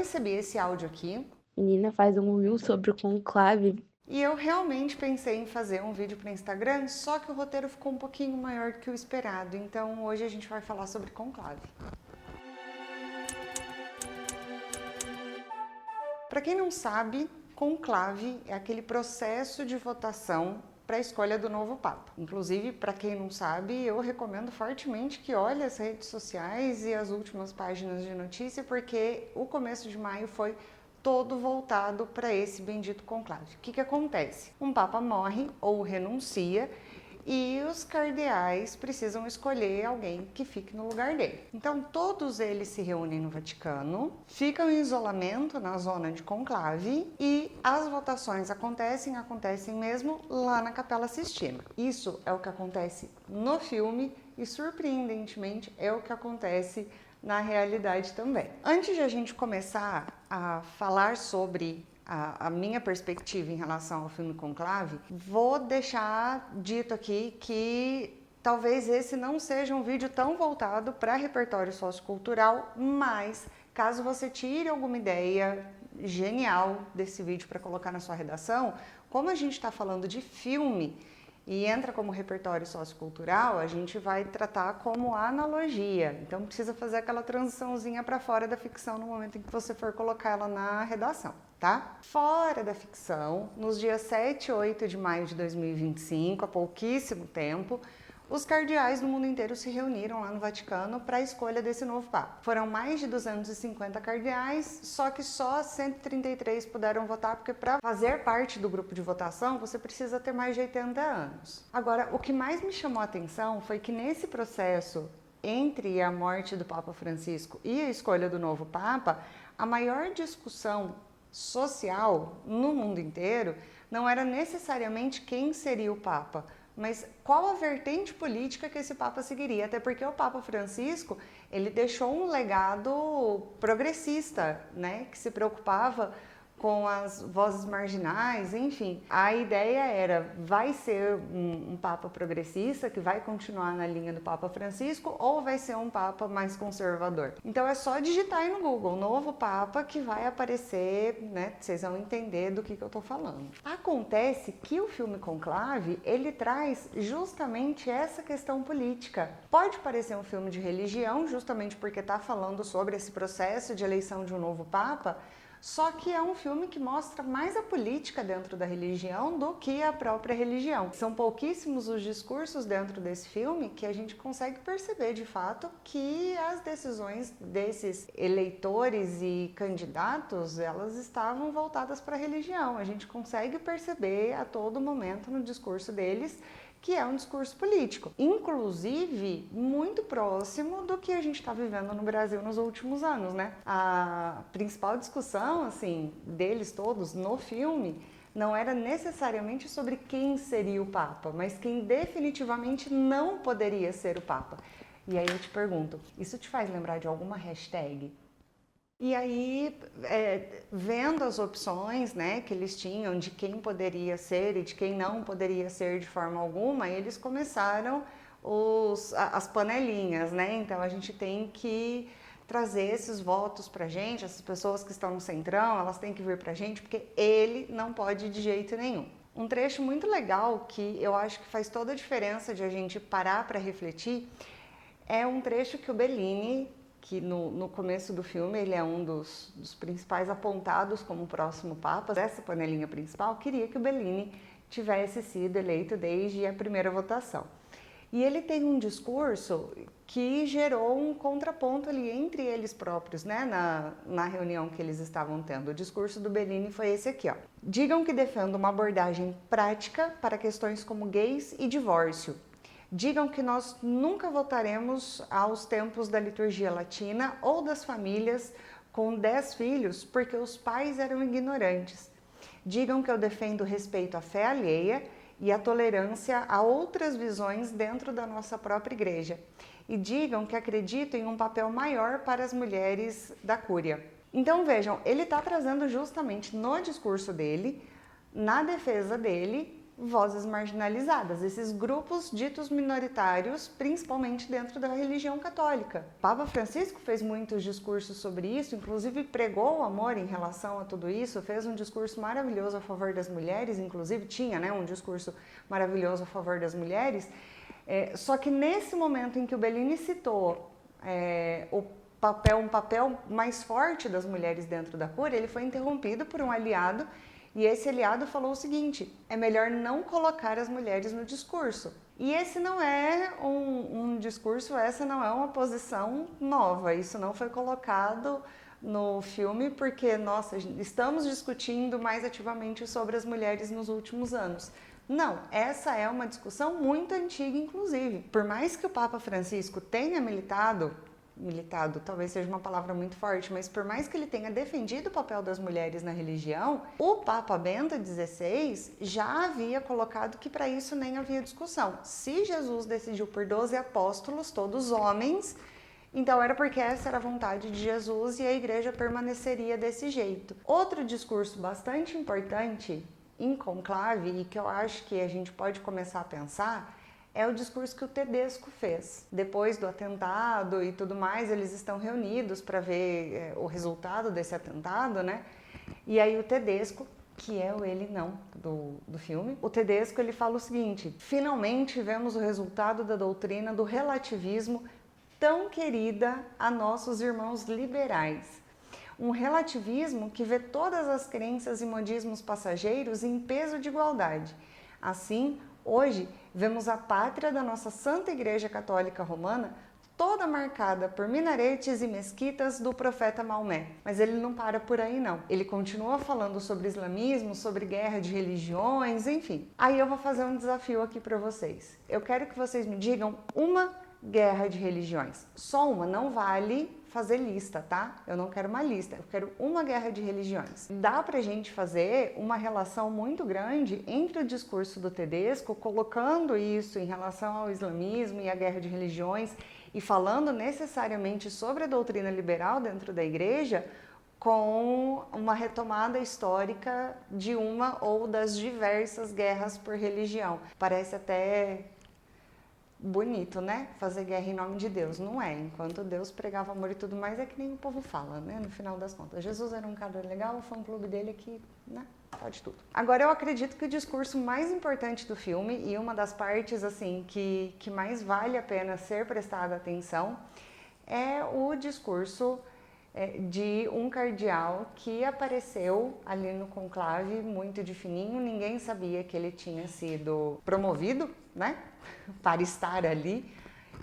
recebi esse áudio aqui Menina, faz um reel sobre o conclave. e eu realmente pensei em fazer um vídeo para o Instagram, só que o roteiro ficou um pouquinho maior do que o esperado. Então hoje a gente vai falar sobre conclave. Para quem não sabe, conclave é aquele processo de votação para a escolha do novo Papa. Inclusive, para quem não sabe, eu recomendo fortemente que olhe as redes sociais e as últimas páginas de notícia, porque o começo de maio foi todo voltado para esse bendito conclave. O que acontece? Um Papa morre ou renuncia e os cardeais precisam escolher alguém que fique no lugar dele. Então, todos eles se reúnem no Vaticano, ficam em isolamento na zona de conclave e as votações acontecem mesmo lá na Capela Sistina. Isso é o que acontece no filme e, surpreendentemente, é o que acontece na realidade também. Antes de a gente começar a falar sobre a minha perspectiva em relação ao filme Conclave, vou deixar dito aqui que talvez esse não seja um vídeo tão voltado para repertório sociocultural, mas caso você tire alguma ideia genial desse vídeo para colocar na sua redação, como a gente está falando de filme e entra como repertório sociocultural, a gente vai tratar como analogia. Então precisa fazer aquela transiçãozinha para fora da ficção no momento em que você for colocar ela na redação, tá? Fora da ficção, nos dias 7 e 8 de maio de 2025, há pouquíssimo tempo, os cardeais do mundo inteiro se reuniram lá no Vaticano para a escolha desse novo Papa. Foram mais de 250 cardeais, só que só 133 puderam votar, porque para fazer parte do grupo de votação você precisa ter mais de 80 anos. Agora, o que mais me chamou a atenção foi que nesse processo entre a morte do Papa Francisco e a escolha do novo Papa, a maior discussão social no mundo inteiro não era necessariamente quem seria o Papa, mas qual a vertente política que esse Papa seguiria, até porque o Papa Francisco, ele deixou um legado progressista, né, que se preocupava com as vozes marginais, enfim. A ideia era, vai ser um Papa progressista, que vai continuar na linha do Papa Francisco, ou vai ser um Papa mais conservador? Então é só digitar aí no Google, novo Papa, que vai aparecer, né? Vocês vão entender do que eu tô falando. Acontece que o filme Conclave, ele traz justamente essa questão política. Pode parecer um filme de religião, justamente porque tá falando sobre esse processo de eleição de um novo Papa, só que é um filme que mostra mais a política dentro da religião do que a própria religião. São pouquíssimos os discursos dentro desse filme que a gente consegue perceber de fato que as decisões desses eleitores e candidatos, elas estavam voltadas para a religião. A gente consegue perceber a todo momento no discurso deles que é um discurso político, inclusive muito próximo do que a gente está vivendo no Brasil nos últimos anos, né? A principal discussão, assim, deles todos no filme não era necessariamente sobre quem seria o Papa, mas quem definitivamente não poderia ser o Papa. E aí eu te pergunto, isso te faz lembrar de alguma hashtag? E aí, vendo as opções, né, que eles tinham de quem poderia ser e de quem não poderia ser de forma alguma, eles começaram as panelinhas, né? Então a gente tem que trazer esses votos pra gente, essas pessoas que estão no centrão, elas têm que vir pra gente, porque ele não pode ir de jeito nenhum. Um trecho muito legal que eu acho que faz toda a diferença de a gente parar para refletir é um trecho que o Bellini, que no começo do filme ele é um dos principais apontados como próximo Papa, dessa panelinha principal, queria que o Bellini tivesse sido eleito desde a primeira votação. E ele tem um discurso que gerou um contraponto ali entre eles próprios, né, na reunião que eles estavam tendo. O discurso do Bellini foi esse aqui, ó. Digam que defendo uma abordagem prática para questões como gays e divórcio. Digam que nós nunca voltaremos aos tempos da liturgia latina ou das famílias com 10 filhos porque os pais eram ignorantes. Digam que eu defendo o respeito à fé alheia e a tolerância a outras visões dentro da nossa própria igreja. E digam que acredito em um papel maior para as mulheres da cúria. Então vejam, ele está trazendo justamente no discurso dele, na defesa dele, vozes marginalizadas, esses grupos ditos minoritários, principalmente dentro da religião católica. O Papa Francisco fez muitos discursos sobre isso, inclusive pregou o amor em relação a tudo isso, fez um discurso maravilhoso a favor das mulheres, inclusive tinha, né, um discurso maravilhoso a favor das mulheres. Só que nesse momento em que o Bellini citou um papel mais forte das mulheres dentro da cúria, ele foi interrompido por um aliado. E esse aliado falou o seguinte: é melhor não colocar as mulheres no discurso. E esse não é um discurso, essa não é uma posição nova. Isso não foi colocado no filme porque, nossa, estamos discutindo mais ativamente sobre as mulheres nos últimos anos. Não, essa é uma discussão muito antiga, inclusive. Por mais que o Papa Francisco tenha militado, talvez seja uma palavra muito forte, mas por mais que ele tenha defendido o papel das mulheres na religião, o Papa Bento XVI já havia colocado que para isso nem havia discussão. Se Jesus decidiu por 12 apóstolos, todos homens, então era porque essa era a vontade de Jesus e a igreja permaneceria desse jeito. Outro discurso bastante importante em conclave e que eu acho que a gente pode começar a pensar é o discurso que o Tedesco fez. Depois do atentado e tudo mais, eles estão reunidos para ver o resultado desse atentado, né? E aí o Tedesco, que é o ele não do filme, o Tedesco ele fala o seguinte: finalmente vemos o resultado da doutrina do relativismo tão querida a nossos irmãos liberais. Um relativismo que vê todas as crenças e modismos passageiros em peso de igualdade. Assim, hoje, vemos a pátria da nossa Santa Igreja Católica Romana toda marcada por minaretes e mesquitas do profeta Maomé. Mas ele não para por aí, não. Ele continua falando sobre islamismo, sobre guerra de religiões, enfim. Aí eu vou fazer um desafio aqui para vocês. Eu quero que vocês me digam uma guerra de religiões. Só uma, não vale fazer lista, tá? Eu não quero uma lista, eu quero uma guerra de religiões. Dá pra gente fazer uma relação muito grande entre o discurso do Tedesco, colocando isso em relação ao islamismo e à guerra de religiões e falando necessariamente sobre a doutrina liberal dentro da igreja, com uma retomada histórica de uma ou das diversas guerras por religião. Parece até bonito, né? Fazer guerra em nome de Deus. Não é. Enquanto Deus pregava amor e tudo mais, é que nem o povo fala, né? No final das contas. Jesus era um cara legal, o fã-clube dele aqui, né? Pode tudo. Agora, eu acredito que o discurso mais importante do filme, e uma das partes, assim, que mais vale a pena ser prestada atenção, é o discurso de um cardeal que apareceu ali no conclave, muito de fininho. Ninguém sabia que ele tinha sido promovido, né? Para estar ali,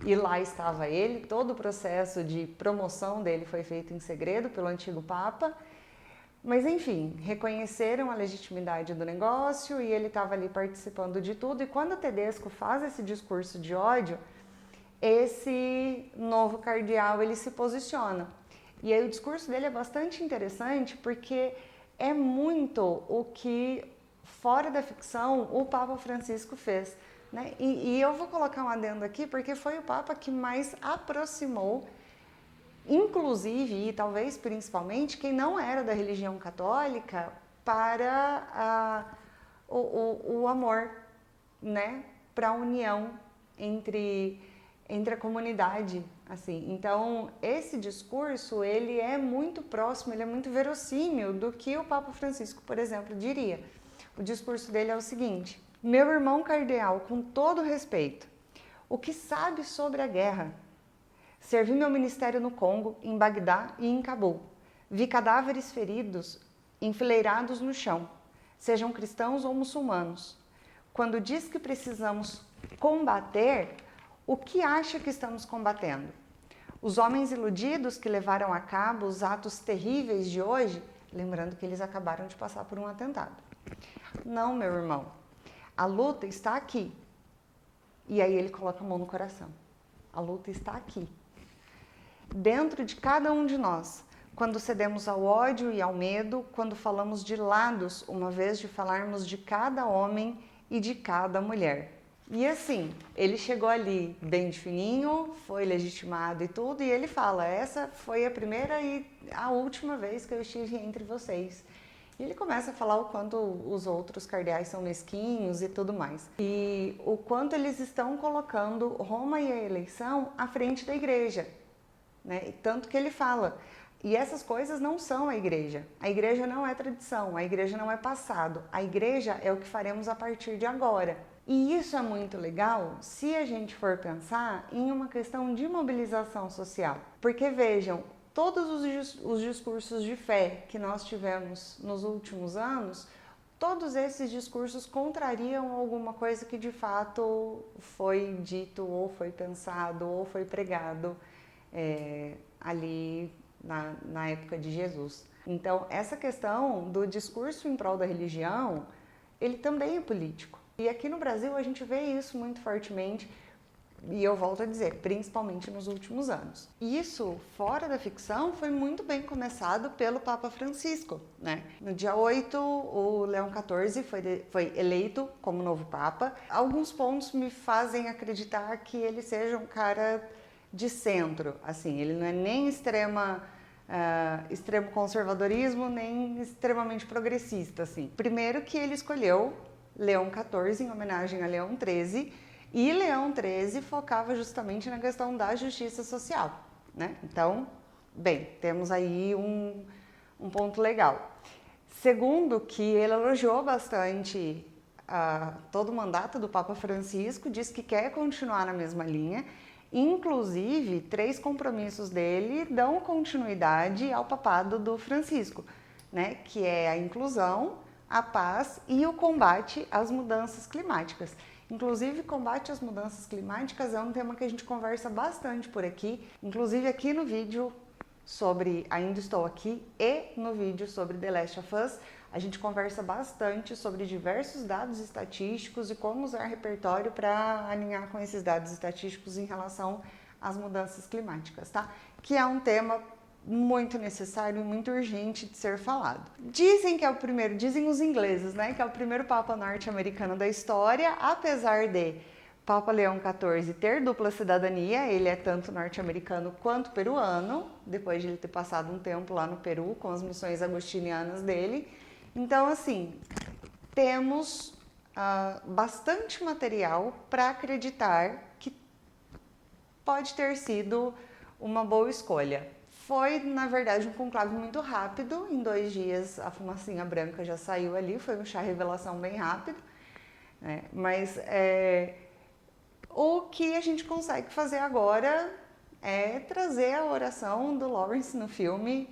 e lá estava ele. Todo o processo de promoção dele foi feito em segredo pelo antigo Papa, mas enfim, reconheceram a legitimidade do negócio e ele estava ali participando de tudo. E quando o Tedesco faz esse discurso de ódio, esse novo cardeal ele se posiciona. E aí o discurso dele é bastante interessante porque é muito o que, fora da ficção, o Papa Francisco fez. Né? E eu vou colocar um adendo aqui porque foi o Papa que mais aproximou, inclusive e talvez principalmente, quem não era da religião católica para o amor, né? Para a união entre a comunidade. Assim. Então, esse discurso ele é muito próximo, ele é muito verossímil do que o Papa Francisco, por exemplo, diria. O discurso dele é o seguinte: meu irmão cardeal, com todo respeito, o que sabe sobre a guerra? Servi meu ministério no Congo, em Bagdá e em Cabul. Vi cadáveres feridos, enfileirados no chão, sejam cristãos ou muçulmanos. Quando diz que precisamos combater, o que acha que estamos combatendo? Os homens iludidos que levaram a cabo os atos terríveis de hoje, lembrando que eles acabaram de passar por um atentado. Não, meu irmão. A luta está aqui. E aí ele coloca a mão no coração. A luta está aqui. Dentro de cada um de nós. Quando cedemos ao ódio e ao medo, quando falamos de lados, uma vez de falarmos de cada homem e de cada mulher. E assim, ele chegou ali bem de fininho, foi legitimado e tudo, e ele fala: essa foi a primeira e a última vez que eu estive entre vocês. E ele começa a falar o quanto os outros cardeais são mesquinhos e tudo mais. E o quanto eles estão colocando Roma e a eleição à frente da igreja, né? E tanto que ele fala, e essas coisas não são a igreja. A igreja não é tradição, a igreja não é passado. A igreja é o que faremos a partir de agora. E isso é muito legal se a gente for pensar em uma questão de mobilização social. Porque vejam, todos os discursos de fé que nós tivemos nos últimos anos, todos esses discursos contrariam alguma coisa que de fato foi dito, ou foi pensado, ou foi pregado ali na época de Jesus. Então, essa questão do discurso em prol da religião, ele também é político. E aqui no Brasil a gente vê isso muito fortemente, e eu volto a dizer, principalmente nos últimos anos. Isso, fora da ficção, foi muito bem começado pelo Papa Francisco, né? No dia 8, o Leão XIV foi eleito como novo Papa. Alguns pontos me fazem acreditar que ele seja um cara de centro, assim, ele não é nem extremo conservadorismo, nem extremamente progressista, assim. Primeiro que ele escolheu Leão XIV em homenagem a Leão XIII, e Leão XIII focava justamente na questão da justiça social, né? Então, bem, temos aí um ponto legal. Segundo, que ele elogiou bastante todo o mandato do Papa Francisco, disse que quer continuar na mesma linha. Inclusive, 3 compromissos dele dão continuidade ao papado do Francisco, né? Que é a inclusão, a paz e o combate às mudanças climáticas. Inclusive, combate às mudanças climáticas é um tema que a gente conversa bastante por aqui, inclusive aqui no vídeo sobre Ainda Estou Aqui e no vídeo sobre The Last of Us, a gente conversa bastante sobre diversos dados estatísticos e como usar repertório para alinhar com esses dados estatísticos em relação às mudanças climáticas, tá? Que é um tema muito necessário e muito urgente de ser falado. Dizem que é o primeiro, dizem os ingleses, né, que é o primeiro Papa norte-americano da história, apesar de Papa Leão XIV ter dupla cidadania, ele é tanto norte-americano quanto peruano, depois de ele ter passado um tempo lá no Peru com as missões agostinianas dele. Então, assim, temos bastante material para acreditar que pode ter sido uma boa escolha. Foi, na verdade, um conclave muito rápido, em 2 dias a fumacinha branca já saiu ali, foi um chá revelação bem rápido, né? Mas o que a gente consegue fazer agora é trazer a oração do Lawrence no filme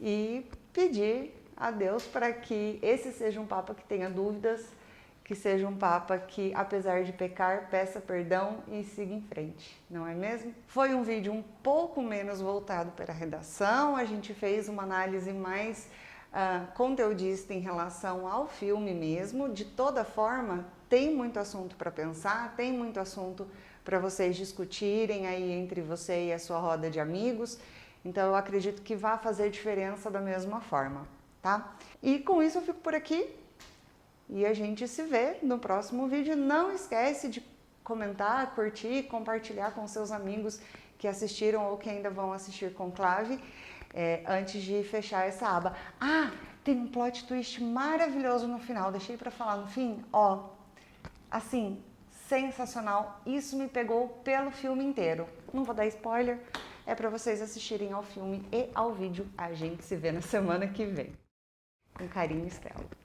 e pedir a Deus para que esse seja um Papa que tenha dúvidas, que seja um Papa que, apesar de pecar, peça perdão e siga em frente, não é mesmo? Foi um vídeo um pouco menos voltado para a redação, a gente fez uma análise mais conteudista em relação ao filme mesmo. De toda forma, tem muito assunto para pensar, tem muito assunto para vocês discutirem aí entre você e a sua roda de amigos, então eu acredito que vai fazer diferença da mesma forma, tá? E com isso eu fico por aqui. E a gente se vê no próximo vídeo. Não esquece de comentar, curtir, compartilhar com seus amigos que assistiram ou que ainda vão assistir Conclave, antes de fechar essa aba. Ah, tem um plot twist maravilhoso no final, deixei para falar no fim. Ó, assim, sensacional. Isso me pegou pelo filme inteiro. Não vou dar spoiler, é para vocês assistirem ao filme e ao vídeo. A gente se vê na semana que vem. Com carinho, Estela.